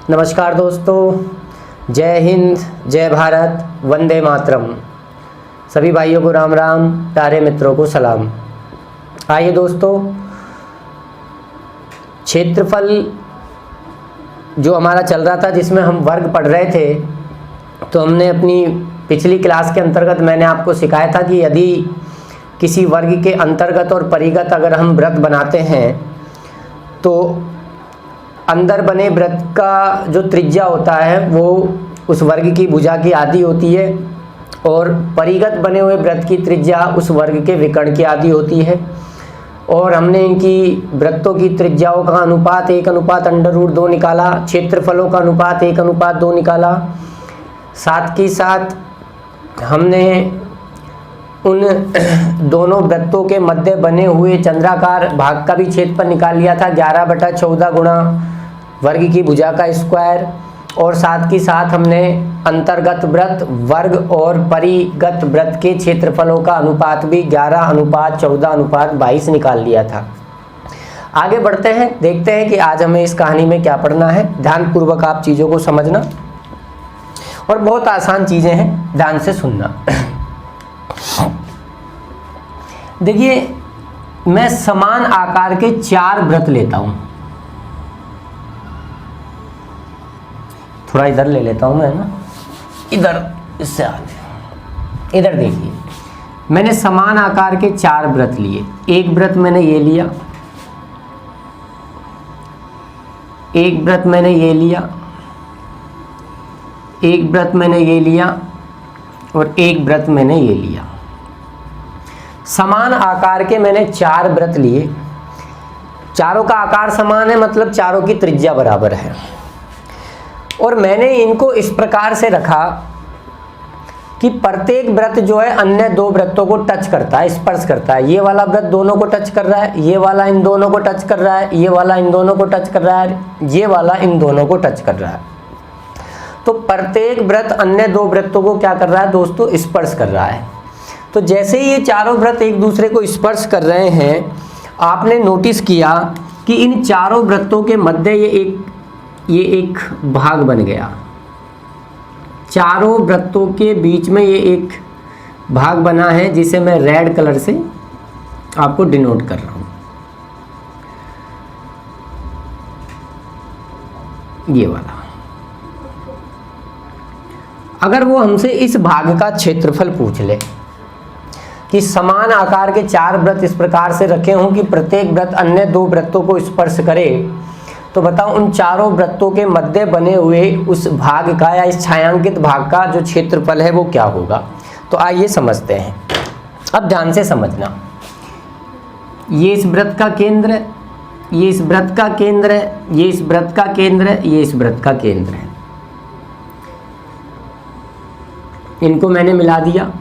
नमस्कार दोस्तों, जय हिंद, जय भारत, वंदे मातरम। सभी भाइयों को राम राम, प्यारे मित्रों को सलाम। आइए दोस्तों, क्षेत्रफल जो हमारा चल रहा था जिसमें हम वर्ग पढ़ रहे थे, तो हमने अपनी पिछली क्लास के अंतर्गत मैंने आपको सिखाया था कि यदि किसी वर्ग के अंतर्गत और परिगत अगर हम वृत्त बनाते हैं तो अंदर बने वृत्त का जो त्रिज्या होता है वो उस वर्ग की भुजा की आधी होती है और परिगत बने हुए वृत्त की त्रिज्या उस वर्ग के विकर्ण की आधी होती है। और हमने इनकी वृत्तों की त्रिज्याओं का अनुपात 1/√2 निकाला, क्षेत्रफलों का अनुपात 1/2 निकाला। साथ ही साथ हमने उन दोनों वृत्तों के मध्य बने हुए चंद्राकार भाग का भी क्षेत्रफल निकाल लिया था, 11/14 गुणा वर्ग की भुजा का स्क्वायर। और साथ ही साथ हमने अंतर्गत वृत्त, वर्ग और परिगत वृत्त के क्षेत्रफलों का अनुपात भी 11/14/22 निकाल लिया था। आगे बढ़ते हैं, देखते हैं कि आज हमें इस कहानी में क्या पढ़ना है। ध्यानपूर्वक आप चीज़ों को समझना, और बहुत आसान चीज़ें हैं, ध्यान से सुनना। देखिए, मैं समान आकार के 4 वृत्त लेता हूं। थोड़ा इधर ले लेता हूं मैं, ना इधर, इससे आगे इधर देखिए, मैंने समान आकार के 4 वृत्त लिए। एक वृत्त मैंने ये लिया, एक वृत्त मैंने ये लिया, एक वृत्त मैंने ये लिया और एक वृत्त मैंने ये लिया। समान आकार के मैंने 4 वृत्त लिए। चारों का आकार समान है, मतलब चारों की त्रिज्या बराबर है। और मैंने इनको इस प्रकार से रखा कि प्रत्येक वृत्त जो है अन्य 2 वृत्तों को टच करता है, स्पर्श करता है। ये वाला वृत्त दोनों को टच कर रहा है, ये वाला इन दोनों को टच कर रहा है, ये वाला इन दोनों को टच कर रहा है, ये वाला इन दोनों को टच कर रहा है। तो प्रत्येक वृत्त अन्य 2 वृत्तों को क्या कर रहा है दोस्तों? स्पर्श कर रहा है। तो जैसे ही ये चारों वृत्त एक दूसरे को स्पर्श कर रहे हैं, आपने नोटिस किया कि इन चारों वृत्तों के मध्य ये एक भाग बन गया। चारों वृत्तों के बीच में ये एक भाग बना है, जिसे मैं रेड कलर से आपको डिनोट कर रहा हूं। ये वाला। अगर वो हमसे इस भाग का क्षेत्रफल पूछ ले कि समान आकार के 4 वृत्त इस प्रकार से रखे हों कि प्रत्येक वृत्त अन्य 2 वृत्तों को स्पर्श करे, तो बताओ उन चारों वृत्तों के मध्य बने हुए उस भाग का या इस छायांकित भाग का जो क्षेत्रफल है वो क्या होगा। तो आइए समझते हैं। अब ध्यान से समझना, ये इस वृत्त का केंद्र है, ये इस वृत्त का केंद्र है, ये इस वृत्त का केंद्र है, ये इस वृत्त का केंद्र है। इनको मैंने मिला दिया।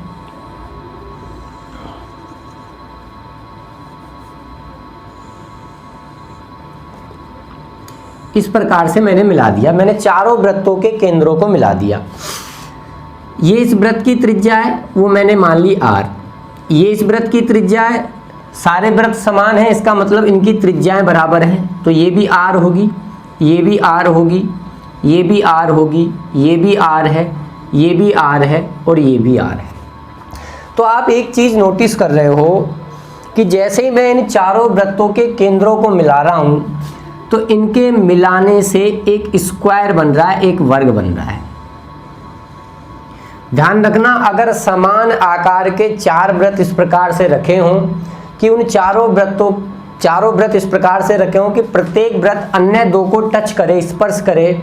इस प्रकार से मैंने मिला दिया, मैंने चारों वृत्तों के केंद्रों को मिला दिया। ये इस वृत्त की त्रिज्या है, वो मैंने मान ली r। ये इस वृत्त की त्रिज्या है, सारे वृत्त समान हैं, इसका मतलब इनकी त्रिज्याएं बराबर हैं। तो ये भी r होगी, ये भी r होगी, ये भी r होगी, ये भी r है, ये भी r है और ये भी r है। तो आप एक चीज़ नोटिस कर रहे हो कि जैसे ही मैं इन चारों वृत्तों के केंद्रों को मिला रहा हूँ, तो इनके मिलाने से एक स्क्वायर बन रहा है, एक वर्ग बन रहा है। ध्यान रखना, अगर समान आकार के 4 वृत्त इस प्रकार से रखे हों कि उन चारों वृत्त इस प्रकार से रखे हों कि प्रत्येक वृत्त अन्य 2 को टच करे, स्पर्श करे,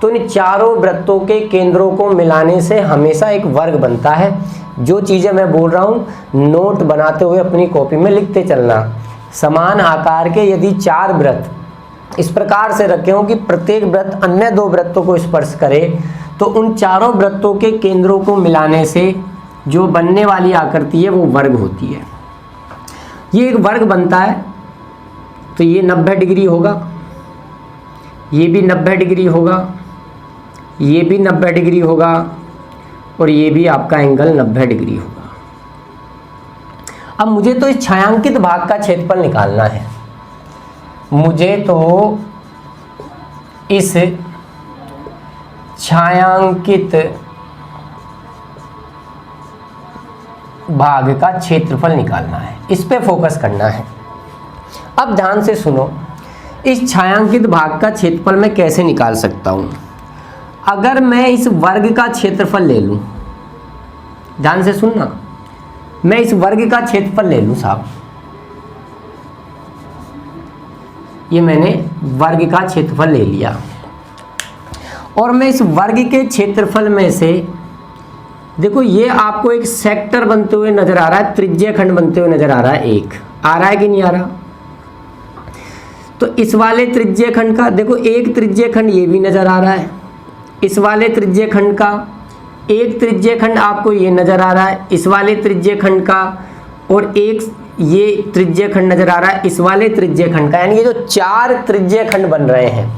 तो इन चारों वृत्तों के केंद्रों को मिलाने से हमेशा एक वर्ग बनता है। जो चीज़ें मैं बोल रहा हूँ नोट बनाते हुए अपनी कॉपी में लिखते चलना। समान आकार के यदि 4 वृत्त इस प्रकार से रखे हों कि प्रत्येक वृत्त अन्य 2 वृत्तों को स्पर्श करे, तो उन चारों वृत्तों के केंद्रों को मिलाने से जो बनने वाली आकृति है वो वर्ग होती है। ये एक वर्ग बनता है। तो ये 90 डिग्री होगा, ये भी 90 डिग्री होगा, ये भी 90 डिग्री होगा और ये भी आपका एंगल 90 डिग्री होगा। अब मुझे तो इस छायांकित भाग का क्षेत्रफल निकालना है। मुझे तो इस छायांकित भाग का क्षेत्रफल निकालना है, इस पे फोकस करना है। अब ध्यान से सुनो, इस छायांकित भाग का क्षेत्रफल मैं कैसे निकाल सकता हूं? अगर मैं इस वर्ग का क्षेत्रफल ले लूं, ध्यान से सुनना, मैं इस वर्ग का क्षेत्रफल ले लूं साहब, ये मैंने वर्ग का क्षेत्रफल ले लिया, और मैं इस वर्ग के क्षेत्रफल में से देखो ये आपको एक सेक्टर बनते हुए नजर आ रहा है, त्रिज्यीय खंड बनते हुए नजर आ रहा है, एक आ रहा है कि नहीं आ रहा? तो इस वाले त्रिज्यीय खंड का देखो एक त्रिज्यीय खंड ये भी नजर आ रहा है, इस वाले त्रिज्यीय खंड का एक त्रिज्यीय खंड आपको ये नजर आ रहा है, इस वाले त्रिज्यीय खंड का, और एक ये त्रिज्यीय खंड नजर आ रहा है इस वाले त्रिज्यीय खंड का। यानी ये जो 4 त्रिज्यीय खंड बन रहे हैं,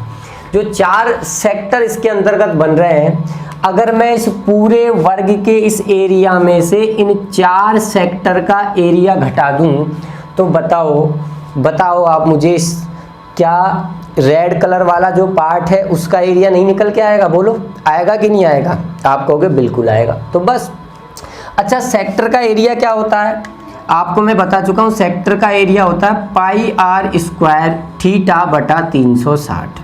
जो 4 सेक्टर इसके अंतर्गत बन रहे हैं, अगर मैं इस पूरे वर्ग के इस एरिया में से इन 4 सेक्टर का एरिया घटा दूं तो बताओ आप मुझे, क्या रेड कलर वाला जो पार्ट है उसका एरिया नहीं निकल के आएगा? बोलो, आएगा कि नहीं आएगा? आप कहोगे बिल्कुल आएगा। तो बस, अच्छा सेक्टर का एरिया क्या होता है आपको मैं बता चुका हूं, सेक्टर का एरिया होता है पाई आर स्क्वायर थीटा बटा 360।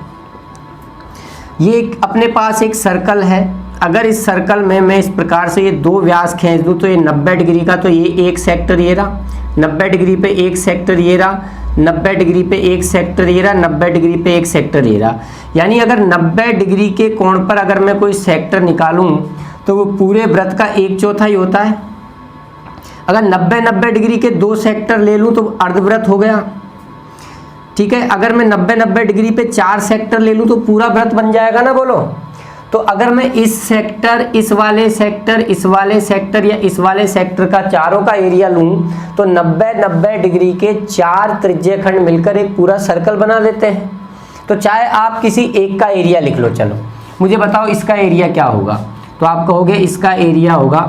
ये अपने पास एक सर्कल है, अगर इस सर्कल में मैं इस प्रकार से ये 2 व्यास खींच दूं तो ये 90 डिग्री का, तो ये एक सेक्टर ये रहा, 90 डिग्री पे एक सेक्टर ये रहा, 90 डिग्री पे एक सेक्टर ये रहा, 90 डिग्री पे एक सेक्टर ये रहा। यानी अगर 90 डिग्री के कोण पर अगर मैं कोई सेक्टर निकालूं तो वो पूरे वृत्त का 1/4 होता है। अगर 90 डिग्री के 2 सेक्टर ले लूं तो अर्धवृत्त हो गया, ठीक है। अगर मैं 90 डिग्री पे 4 सेक्टर ले लूं तो पूरा वृत्त बन जाएगा ना, बोलो। तो अगर मैं इस सेक्टर, इस वाले सेक्टर, इस वाले सेक्टर या इस वाले सेक्टर का चारों का एरिया लूं तो 90 डिग्री के 4 त्रिज्यीय खंड मिलकर एक पूरा सर्कल बना लेते हैं। तो चाहे आप किसी एक का एरिया लिख लो, चलो मुझे बताओ इसका एरिया क्या होगा? तो आप कहोगे इसका एरिया होगा,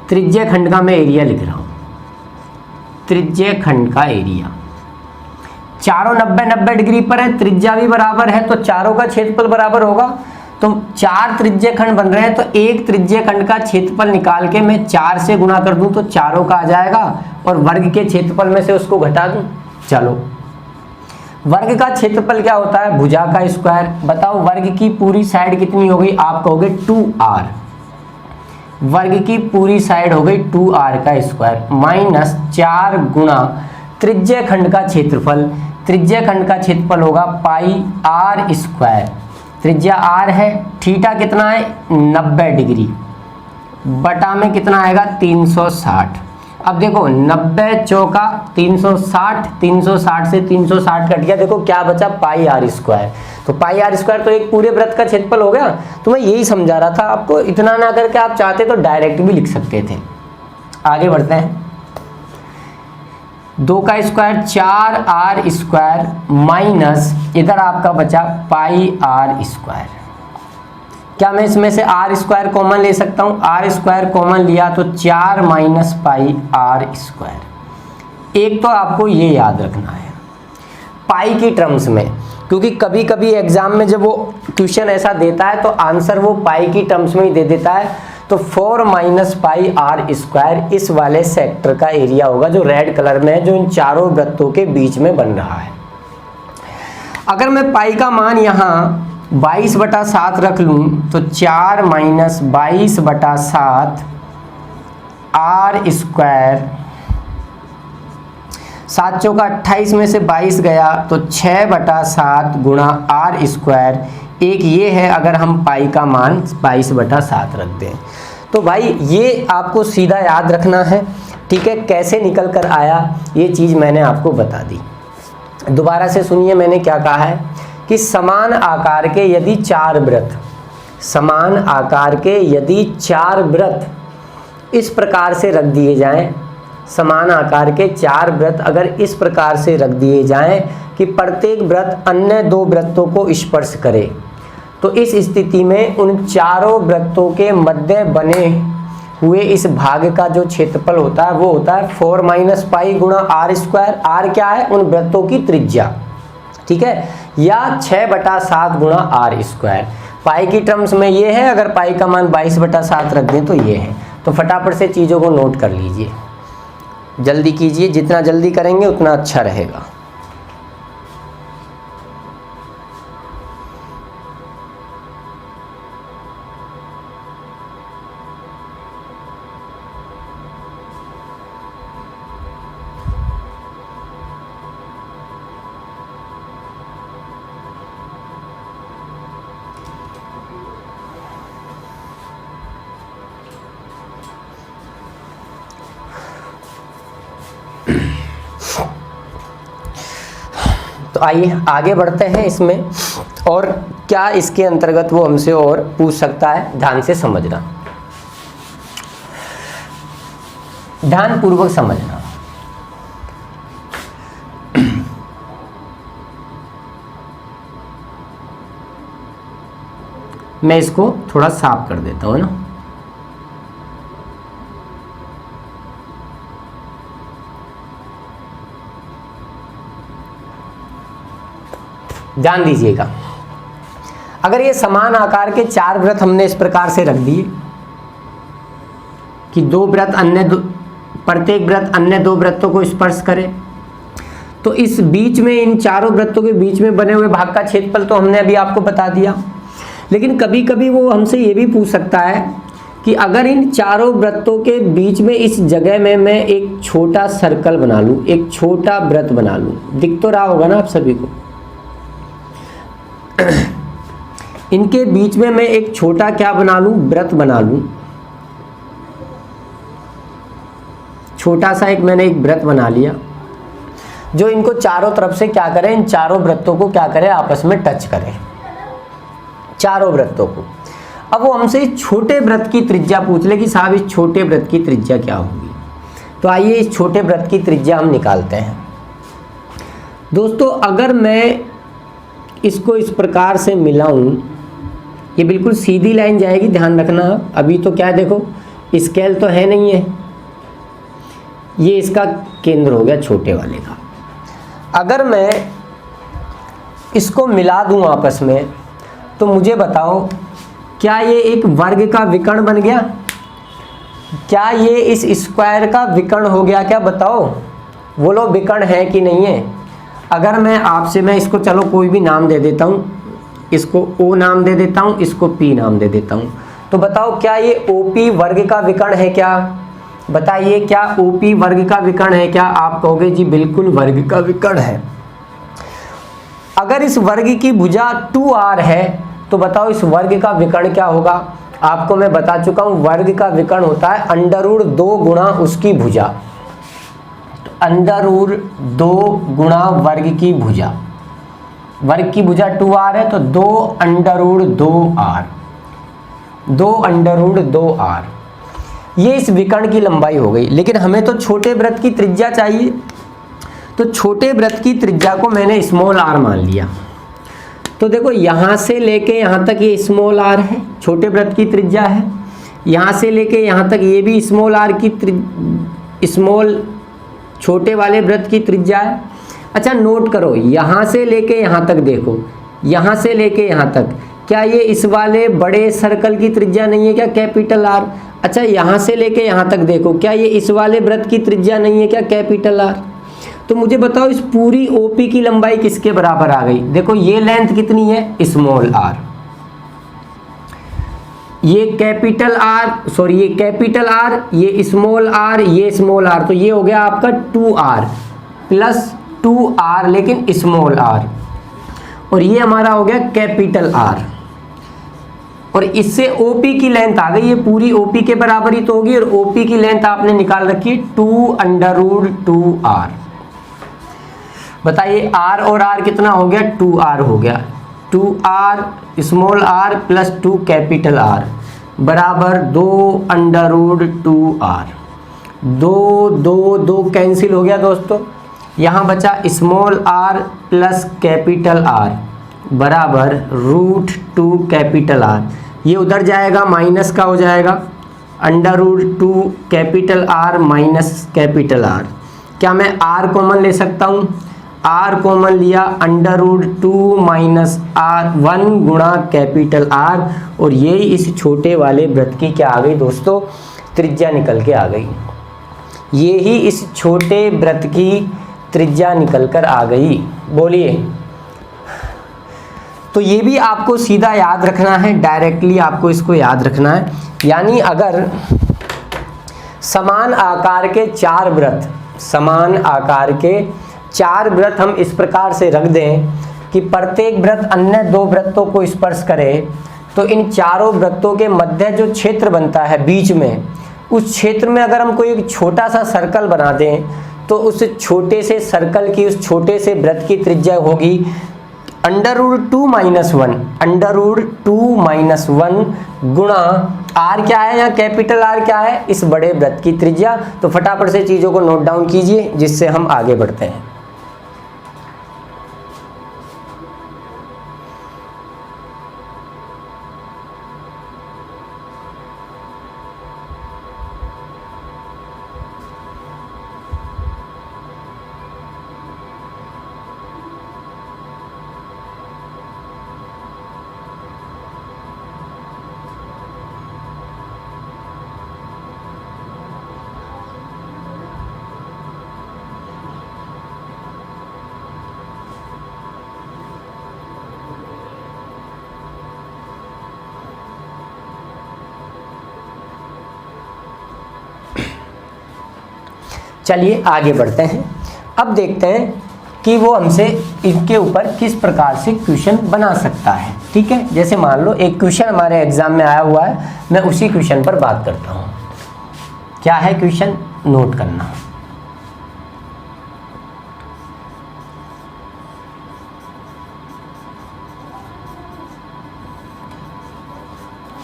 त्रिज्यीय खंड का मैं एरिया लिख रहा हूं, त्रिज्यीय खंड का एरिया, चारों 90 डिग्री पर है, त्रिज्या भी बराबर है, तो चारों का क्षेत्रफल बराबर होगा। तो 4 त्रिज्यीय खंड बन रहे हैं तो एक त्रिज्यीय खंड का क्षेत्रफल निकाल के मैं 4 से गुणा कर दूं तो चारों का आ जाएगा, और वर्ग के क्षेत्रफल में से उसको घटा दूं। चलो, वर्ग का क्षेत्रफल क्या होता है? भुजा का स्क्वायर। बताओ वर्ग की पूरी साइड कितनी हो गई? आप कहोगे 2r, वर्ग की पूरी साइड हो गई 2r का स्क्वायर माइनस 4 गुणा त्रिज्यीय खंड का क्षेत्रफल। त्रिज्यीय खंड का क्षेत्रफल होगा पाई आर स्क्वायर, त्रिज्या r है, थीटा कितना है 90 डिग्री, बटा में कितना आएगा 360। अब देखो 90 चौका 360, 360 से 360 कट गया, देखो क्या बचा पाई आर स्क्वायर। तो पाई आर स्क्वायर तो एक पूरे वृत्त का क्षेत्रफल हो गया। तो मैं यही समझा रहा था आपको, इतना ना करके आप चाहते तो डायरेक्ट भी लिख सकते थे। आगे बढ़ते हैं, 2 का स्क्वायर 4r स्क्वायर माइनस इधर आपका बचा पाई आर स्क्वायर। क्या मैं इसमें से r स्क्वायर कॉमन ले सकता हूं? r स्क्वायर कॉमन लिया तो 4 माइनस पाई आर स्क्वायर। एक तो आपको ये याद रखना है पाई की टर्म्स में, क्योंकि कभी कभी एग्जाम में जब वो क्वेश्चन ऐसा देता है तो आंसर वो पाई की टर्म्स में ही दे देता है। तो 4 माइनस पाई आर स्क्वायर इस वाले सेक्टर का एरिया होगा जो रेड कलर में है, जो इन चारों वृत्तों के बीच में बन रहा है। अगर मैं पाई का मान यहाँ 22/7 रख लूँ तो 4 माइनस 22/7 आर स्क्वायर, 7 चौका 28 में से 22 गया तो 6/7 गुणा आर स्क्वायर। एक ये है अगर हम पाई का मान 22/7 रख दें। तो भाई ये आपको सीधा याद रखना है, ठीक है। कैसे निकल कर आया ये चीज़ मैंने आपको बता दी। दोबारा से सुनिए, मैंने क्या कहा है कि समान आकार के यदि 4 वृत्त, समान आकार के यदि 4 वृत्त इस प्रकार से रख दिए जाएं, समान आकार के 4 वृत्त अगर इस प्रकार से रख दिए जाएं कि प्रत्येक वृत्त अन्य 2 वृत्तों को स्पर्श करे, तो इस स्थिति में उन चारों वृत्तों के मध्य बने हुए इस भाग का जो क्षेत्रफल होता है वो होता है 4 माइनस पाई गुणा आर स्क्वायर। आर क्या है? उन वृत्तों की त्रिज्या, ठीक है, या 6/7 गुणा आर स्क्वायर। पाई की टर्म्स में ये है, अगर पाई का मान 22/7 रख दें तो ये है। तो फटाफट से चीज़ों को नोट कर लीजिए, जल्दी कीजिए, जितना जल्दी करेंगे उतना अच्छा रहेगा। तो आइए आगे बढ़ते हैं इसमें, और क्या इसके अंतर्गत वो हमसे और पूछ सकता है, ध्यान से समझना, ध्यान पूर्वक समझना। मैं इसको थोड़ा साफ कर देता हूं ना। ध्यान दीजिएगा, अगर ये समान आकार के 4 वृत्त हमने इस प्रकार से रख दिए कि प्रत्येक वृत्त अन्य 2 वृत्तों को स्पर्श करे, तो इस बीच में, इन चारों वृत्तों के बीच में बने हुए भाग का क्षेत्रफल तो हमने अभी आपको बता दिया। लेकिन कभी कभी वो हमसे ये भी पूछ सकता है कि अगर इन चारों वृत्तों के बीच में इस जगह में मैं एक छोटा सर्कल बना लूं, एक छोटा वृत्त बना लूं, दिख तो रहा होगा ना आप सभी को। इनके बीच में मैं एक छोटा क्या बना लूं, वृत्त बना लूं, छोटा सा मैंने एक वृत्त बना लिया, जो इनको चारों तरफ से क्या करे, इन चारों वृत्तों को क्या करे, आपस में टच करे, चारों वृत्तों को। अब वो हमसे इस छोटे वृत्त की त्रिज्या पूछ ले कि साहब इस छोटे वृत्त की त्रिज्या क्या होगी। तो आइए इस छोटे वृत्त की त्रिज्या हम निकालते हैं। दोस्तों अगर मैं इसको इस प्रकार से मिलाऊं, ये बिल्कुल सीधी लाइन जाएगी, ध्यान रखना। अभी तो क्या देखो, स्केल तो है नहीं है, ये इसका केंद्र हो गया छोटे वाले का। अगर मैं इसको मिला दूं आपस में, तो मुझे बताओ क्या ये एक वर्ग का विकर्ण बन गया, क्या ये इस स्क्वायर का विकर्ण हो गया, क्या बताओ, बोलो विकर्ण है कि नहीं है। अगर मैं आपसे, मैं इसको चलो कोई भी नाम दे देता हूँ, इसको O नाम दे देता हूँ, इसको P नाम दे देता हूँ, तो बताओ क्या ये OP वर्ग का विकर्ण है क्या, बताइए क्या OP वर्ग का विकर्ण है क्या। आप कहोगे जी बिल्कुल वर्ग का विकर्ण है। अगर इस वर्ग की भुजा 2r है तो बताओ इस वर्ग का विकर्ण क्या होगा। आपको मैं बता चुका हूँ, वर्ग का विकर्ण होता है √2 गुणा उसकी भुजा, √2 गुणा वर्ग की भुजा। वर्ग की भुजा 2r है तो 2√2r, 2√2r, ये इस विकर्ण की लंबाई हो गई। लेकिन हमें तो छोटे वृत्त की त्रिज्या चाहिए, तो छोटे वृत्त की त्रिज्या को मैंने स्मॉल r मान लिया। तो देखो यहाँ से लेके यहाँ तक ये स्मॉल r है, छोटे वृत्त की त्रिज्या है। यहाँ से लेके यहाँ तक ये भी स्मॉल r की स्मॉल छोटे वाले वृत्त की त्रिज्या है। अच्छा नोट करो, यहाँ से लेके यहाँ तक देखो, यहाँ से लेके यहाँ तक, क्या ये इस वाले बड़े सर्कल की त्रिज्या नहीं है क्या, कैपिटल R। अच्छा यहाँ से लेके यहाँ तक देखो, क्या ये इस वाले वृत्त की त्रिज्या नहीं है क्या, कैपिटल R। तो मुझे बताओ इस पूरी OP की लंबाई किसके बराबर आ गई। देखो ये लेंथ कितनी है, स्मॉल r, ये कैपिटल R, सॉरी ये कैपिटल R, ये स्मॉल r, ये स्मॉल r, तो ये हो गया आपका 2r प्लस 2r लेकिन स्मॉल r, और ये हमारा हो गया कैपिटल R। और इससे OP की लेंथ आ गई, ये पूरी OP के बराबर ही तो होगी, और OP की लेंथ आपने निकाल रखी 2√2r। बताइए r और r कितना हो गया, 2r हो गया, 2r small r plus 2 capital R बराबर 2√2r। 2 कैंसिल हो गया दोस्तों, यहाँ बचा small r plus capital R बराबर √2 कैपिटल R। ये उधर जाएगा, माइनस का हो जाएगा, √2 capital R minus capital R। क्या मैं R कॉमन ले सकता हूँ, आर कॉमन लिया, √2 माइनस आर 1 गुणा कैपिटल आर, और ये इस छोटे वाले वृत्त की क्या आ गई दोस्तों, त्रिज्या निकल के आ गई। ये ही इस छोटे वृत्त की त्रिज्या निकल कर आ गई। बोलिए, तो ये भी आपको सीधा याद रखना है, डायरेक्टली आपको इसको याद रखना है। यानी अगर समान आकार के 4 वृत्त, समान आकार के 4 वृत्त हम इस प्रकार से रख दें कि प्रत्येक वृत्त अन्य 2 वृत्तों को स्पर्श करे, तो इन चारों वृत्तों के मध्य जो क्षेत्र बनता है बीच में, उस क्षेत्र में अगर हम कोई एक छोटा सा सर्कल बना दें, तो उस छोटे से सर्कल की, उस छोटे से वृत्त की त्रिज्या होगी √2 माइनस 1, √2 माइनस 1 गुणा आर क्या है, यहाँ कैपिटल आर क्या है, इस बड़े वृत्त की त्रिज्या। तो फटाफट से चीज़ों को नोट डाउन कीजिए जिससे हम आगे बढ़ते हैं। चलिए आगे बढ़ते हैं। अब देखते हैं कि वो हमसे इसके ऊपर किस प्रकार से क्वेश्चन बना सकता है। ठीक है, जैसे मान लो एक क्वेश्चन हमारे एग्जाम में आया हुआ है, मैं उसी क्वेश्चन पर बात करता हूँ। क्या है क्वेश्चन, नोट करना।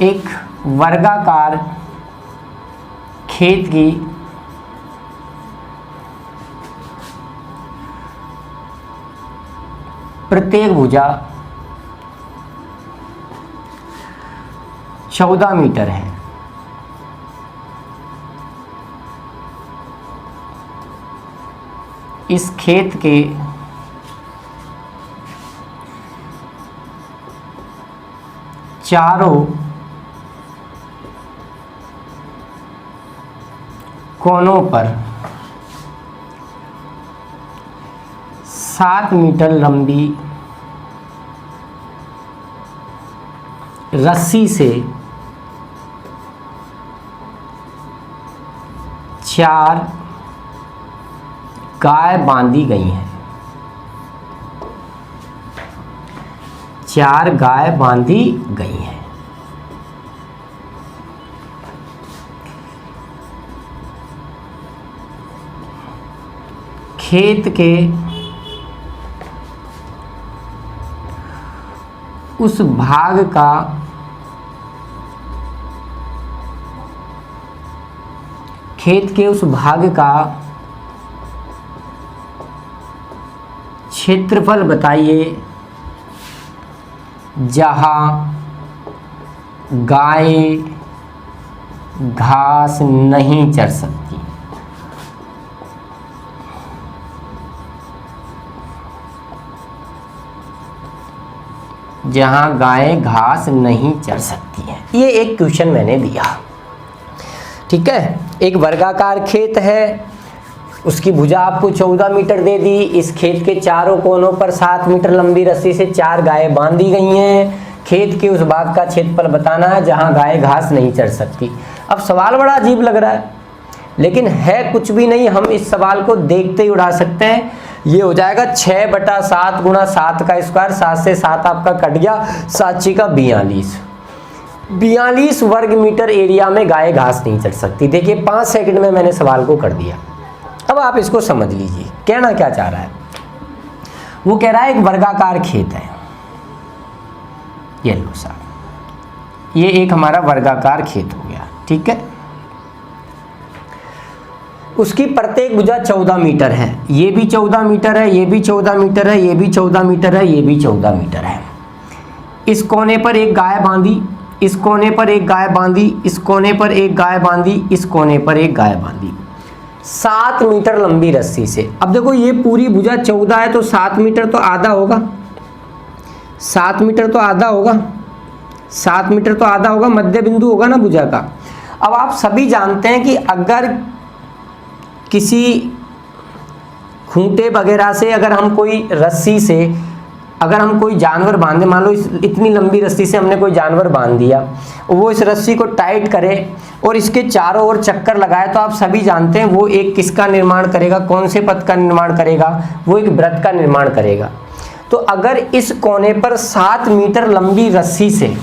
एक वर्गाकार खेत की प्रत्येक भुजा 14 मीटर है। इस खेत के चारों कोनों पर 7 मीटर लंबी रस्सी से 4 गाय बांधी गई हैं। 4 गाय बांधी गई हैं। खेत के उस भाग का क्षेत्रफल बताइए जहां गाय घास नहीं चर सकती। जहां गायें घास नहीं चर सकती हैं। ये एक क्वेश्चन मैंने दिया। ठीक है, एक वर्गाकार खेत है, उसकी भुजा आपको 14 मीटर दे दी। इस खेत के चारों कोनों पर 7 मीटर लंबी रस्सी से 4 गायें बांधी गई हैं। खेत के उस भाग का क्षेत्रफल बताना है जहां गाय घास नहीं चर सकती। अब सवाल बड़ा अजीब लग रहा है, लेकिन है कुछ भी नहीं। हम इस सवाल को देखते ही उड़ा सकते हैं। ये हो जाएगा 6/7 गुणा 7 का स्क्वायर, 7 से 7 आपका कट गया, 7 का 42 वर्ग मीटर एरिया में गाय घास नहीं चर सकती। देखिए 5 सेकंड में मैंने सवाल को कर दिया। अब आप इसको समझ लीजिए, कहना क्या चाह रहा है। वो कह रहा है एक वर्गाकार खेत है, ये लो साहब, ये एक हमारा वर्गाकार खेत हो गया। ठीक है, उसकी प्रत्येक भुजा 14 मीटर है। ये भी 14 मीटर है, ये भी 14 मीटर है, ये भी 14 मीटर है, ये भी 14 मीटर है। इस कोने पर एक गाय बांधी, इस कोने पर एक गाय बांधी, इस कोने पर एक गाय बांधी, इस कोने पर एक गाय बांधी। 7 मीटर लंबी रस्सी से। अब देखो ये पूरी भुजा 14 है तो 7 मीटर तो आधा होगा, 7 मीटर तो आधा होगा, 7 मीटर तो आधा होगा, मध्य बिंदु होगा ना भुजा का। अब आप सभी जानते हैं कि अगर किसी खूंटे वगैरह से अगर हम कोई रस्सी से अगर हम कोई जानवर बांधे, मान लो इतनी लंबी रस्सी से हमने कोई जानवर बांध दिया, वो इस रस्सी को टाइट करे और इसके चारों ओर चक्कर लगाए, तो आप सभी जानते हैं वो एक किसका निर्माण करेगा, कौन से पथ का निर्माण करेगा, वो एक वृत्त का निर्माण करेगा। तो अगर इस कोने पर 7 मीटर लंबी रस्सी से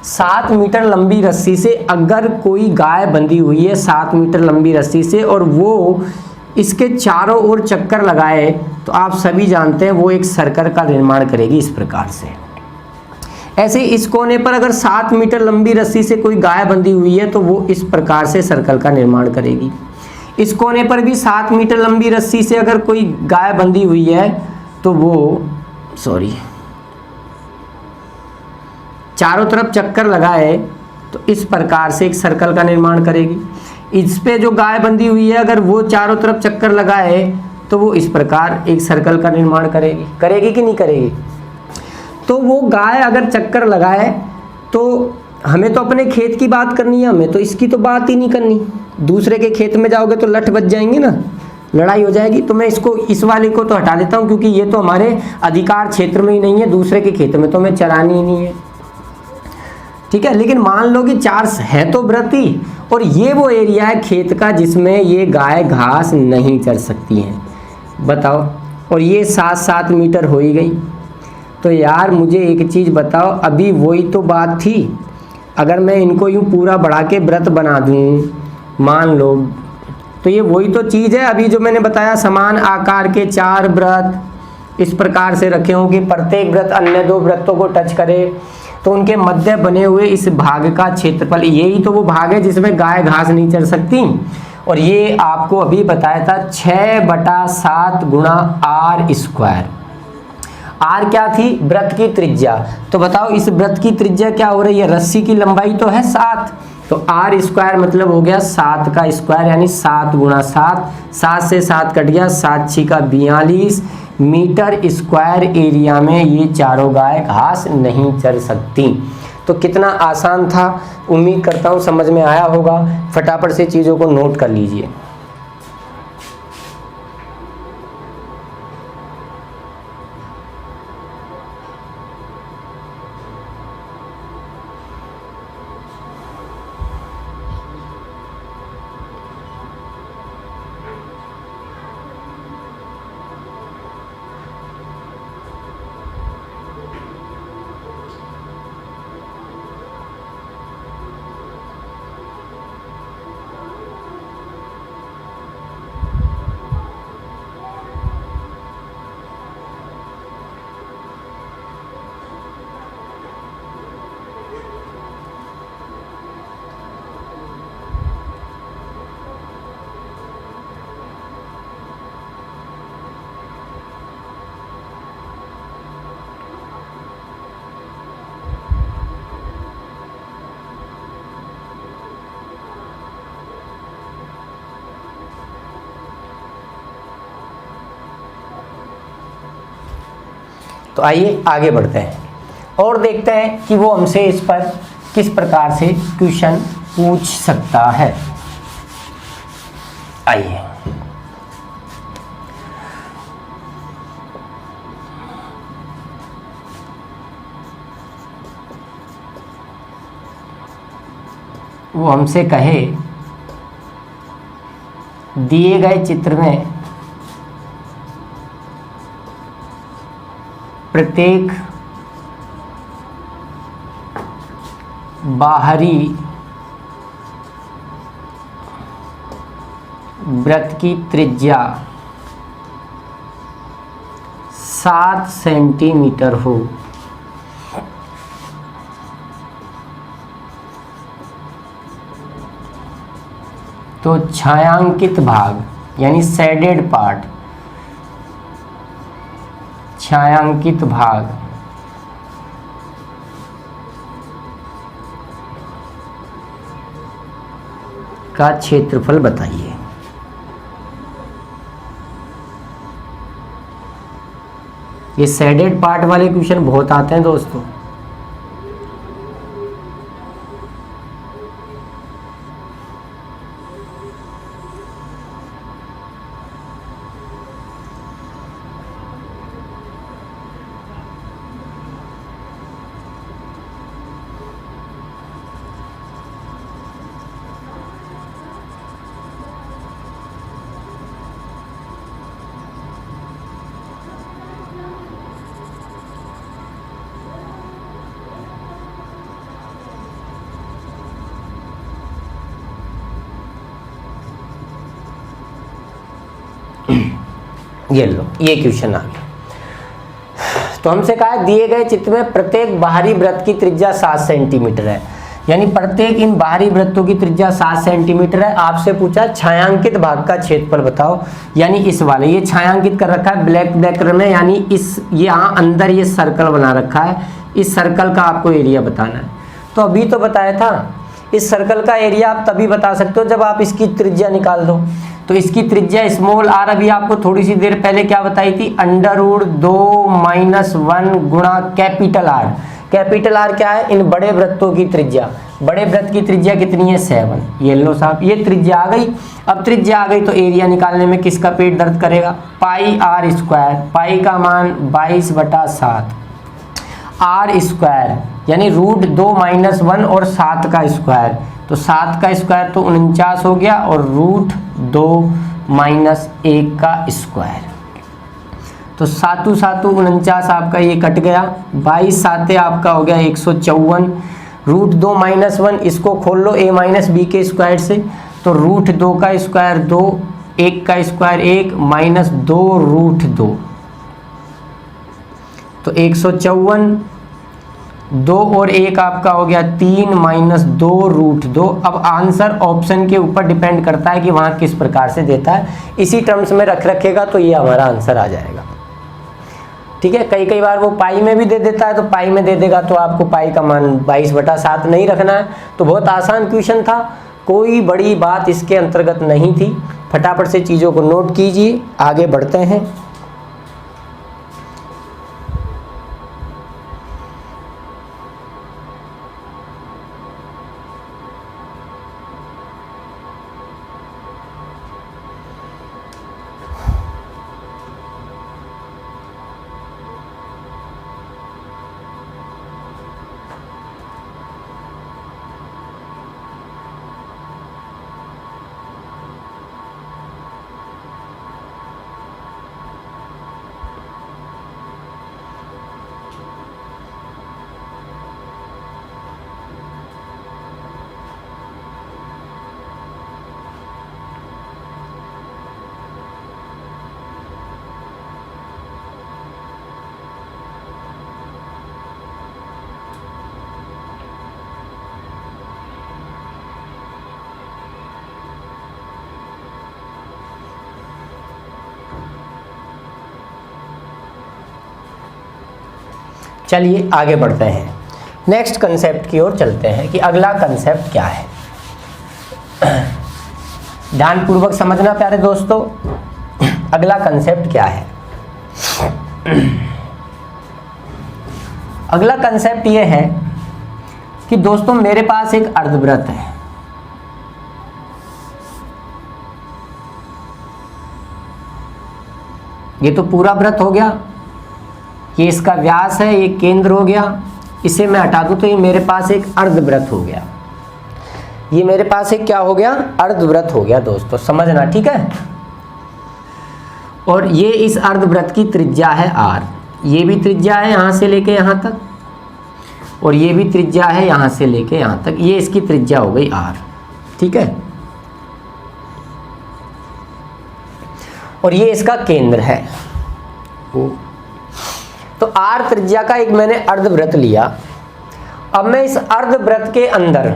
7 मीटर लंबी रस्सी से अगर कोई गाय बंधी हुई है 7 मीटर लंबी रस्सी से और वो इसके चारों ओर चक्कर लगाए, तो आप सभी जानते हैं वो एक सर्कल का निर्माण करेगी इस प्रकार से। ऐसे इस कोने पर अगर 7 मीटर लंबी रस्सी से कोई गाय बंधी हुई है तो वो इस प्रकार से सर्कल का निर्माण करेगी। इस कोने पर भी 7 मीटर लंबी रस्सी से अगर कोई गाय बंधी हुई है तो वो चारों तरफ चक्कर लगाए तो इस प्रकार से एक सर्कल का निर्माण करेगी। इस पे जो गाय बंधी हुई है अगर वो चारों तरफ चक्कर लगाए तो वो इस प्रकार एक सर्कल का निर्माण करेगी कि नहीं करेगी। तो वो गाय अगर चक्कर लगाए तो हमें तो अपने खेत की बात करनी है, हमें तो इसकी तो बात ही नहीं करनी। दूसरे के खेत में जाओगे तो लठ बच जाएंगे ना, लड़ाई हो जाएगी। तो मैं इस वाले को तो हटा देता हूँ क्योंकि ये तो हमारे अधिकार क्षेत्र में ही नहीं है, दूसरे के खेत में तो हमें चरानी ही नहीं है, ठीक है। लेकिन मान लो कि 4 है तो व्रती और ये वो एरिया है खेत का जिसमें ये गाय घास नहीं चर सकती हैं, बताओ। और ये 7-7 मीटर हो ही गई। तो यार मुझे एक चीज़ बताओ, अभी वही तो बात थी, अगर मैं इनको यूँ पूरा बढ़ा के व्रत बना दूँ मान लो, तो ये वही तो चीज़ है अभी जो मैंने बताया, समान आकार के 4 व्रत इस प्रकार से रखे हों कि प्रत्येक व्रत अन्य 2 व्रतों को टच करे, तो उनके मध्य बने हुए इस भाग का क्षेत्रफल, यही तो वो भाग है जिसमें गाय घास नहीं चर सकती। और ये आपको अभी बताया था 6/7 गुणा r²। r क्या थी? वृत्त की त्रिज्या। तो बताओ इस वृत्त की त्रिज्या क्या हो रही है? रस्सी की लंबाई तो है 7, तो r² मतलब हो गया 7 का स्क्वायर यानी 7 गुणा 7, 7 से 7 कट गया, 7×6 = 42 मीटर स्क्वायर एरिया में ये चारों गाय घास नहीं चर सकती। तो कितना आसान था, उम्मीद करता हूँ समझ में आया होगा। फटाफट से चीज़ों को नोट कर लीजिए। तो आइए आगे बढ़ते हैं और देखते हैं कि वो हमसे इस पर किस प्रकार से क्वेश्चन पूछ सकता है। आइए वो हमसे कहे दिए गए चित्र में प्रत्येक बाहरी वृत्त की त्रिज्या 7 सेंटीमीटर हो, तो छायांकित भाग यानी शेडेड पार्ट, छायांकित भाग का क्षेत्रफल बताइए। ये शेडेड पार्ट वाले क्वेश्चन बहुत आते हैं दोस्तों। ये लो, ये क्वेश्चन आ गया। तो हमसे कहा है दिए गए चित्र में प्रत्येक बाहरी वृत्त की त्रिज्या 7 सेंटीमीटर है, यानी प्रत्येक इन बाहरी वृत्तों की त्रिज्या 7 सेंटीमीटर है। आपसे पूछा छायांकित भाग का क्षेत्रफल बताओ, यानी इस वाले, ये छायांकित कर रखा है ब्लैक कलर में, यानी इस यहाँ अंदर ये सर्कल बना रखा है, इस सर्कल का आपको एरिया बताना है। तो अभी तो बताया था, इस सर्कल का एरिया आप तभी बता सकते हो जब आप इसकी त्रिज्या निकाल दो। तो इसकी त्रिज्या स्मॉल आर अभी आपको थोड़ी सी देर पहले क्या बताई थी, √2 - 1 गुणा कैपिटल आर। कैपिटल आर क्या है, इन बड़े वृत्तों की त्रिज्या। बड़े वृत्त की त्रिज्या कितनी है, 7। ये लो साहब, ये त्रिज्या आ गई। अब त्रिज्या आ गई तो एरिया निकालने में किसका पेट दर्द करेगा, πr²। पाई का मान 22/7 r स्क्वायर, यानी √2 - 1 और 7 का स्क्वायर। तो 7 का स्क्वायर तो 49 हो गया, और √2 - 1 का स्क्वायर। तो 7 7 49 आपका ये कट गया, 22 7 आपका हो गया 154। √2 - 1 इसको खोल लो a - b के स्क्वायर से, तो √2 का स्क्वायर 2, 1 का स्क्वायर 1 - 2 √2, तो 154। 2 और 1 आपका हो गया 3 - 2 √2। अब आंसर ऑप्शन के ऊपर डिपेंड करता है कि वहाँ किस प्रकार से देता है, इसी टर्म्स में रख रखेगा तो ये हमारा आंसर आ जाएगा। ठीक है, कई बार वो पाई में भी दे देता है, तो पाई में दे देगा तो आपको पाई का मान 22/7 नहीं रखना है। तो बहुत आसान क्वेश्चन था, कोई बड़ी बात इसके अंतर्गत नहीं थी। फटाफट से चीज़ों को नोट कीजिए, आगे बढ़ते हैं। चलिए आगे बढ़ते हैं, नेक्स्ट कंसेप्ट की ओर चलते हैं कि अगला कंसेप्ट क्या है। ध्यानपूर्वक समझना प्यारे दोस्तों, अगला कंसेप्ट क्या है। अगला कंसेप्ट ये है कि दोस्तों मेरे पास एक अर्धवृत्त है, ये तो पूरा वृत्त हो गया, ये इसका व्यास है, ये केंद्र हो गया, इसे मैं हटा दूं तो ये मेरे पास एक अर्धवृत्त हो गया। ये मेरे पास एक क्या हो गया, अर्धवृत्त हो गया दोस्तों, समझना ठीक है। और ये इस अर्धवृत्त की त्रिज्या है r, ये भी त्रिज्या है यहाँ से लेके यहाँ तक, और ये भी त्रिज्या है यहाँ से लेके यहाँ तक, ये इसकी त्रिज्या हो गई r, ठीक है। और ये इसका केंद्र है। तो r त्रिज्या का एक मैंने अर्धवृत्त लिया। अब मैं इस अर्धवृत्त के अंदर,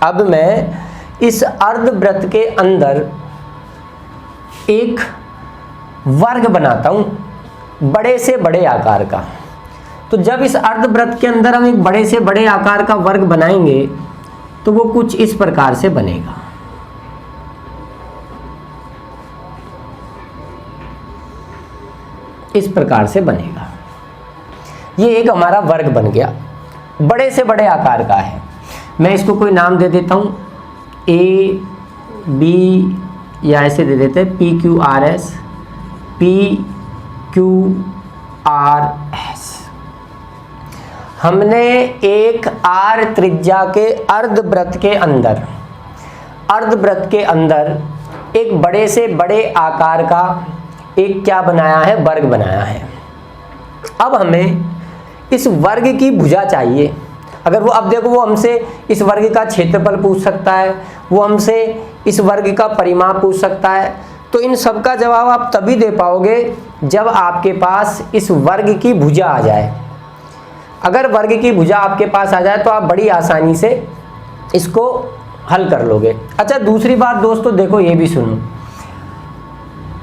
अब मैं इस अर्धवृत्त के अंदर एक वर्ग बनाता हूं बड़े से बड़े आकार का। तो जब इस अर्धवृत्त के अंदर हम एक बड़े से बड़े आकार का वर्ग बनाएंगे तो वो कुछ इस प्रकार से बनेगा। इस प्रकार से बनेगा। ये एक हमारा वर्ग बन गया, बड़े से बड़े आकार का है। मैं इसको कोई नाम दे देता हूँ, ए बी, या ऐसे दे देते हैं P Q R S, P Q R S. हमने एक आर त्रिज्या के अर्धवृत्त के अंदर एक बड़े से बड़े आकार का एक क्या बनाया है, वर्ग बनाया है। अब हमें इस वर्ग की भुजा चाहिए। अगर वो, अब देखो, वो हमसे इस वर्ग का क्षेत्रफल पूछ सकता है, वो हमसे इस वर्ग का परिमाप पूछ सकता है। तो इन सब का जवाब आप तभी दे पाओगे जब आपके पास इस वर्ग की भुजा आ जाए। अगर वर्ग की भुजा आपके पास आ जाए तो आप बड़ी आसानी से इसको हल कर लोगे। अच्छा, दूसरी बात दोस्तों देखो, ये भी सुनो,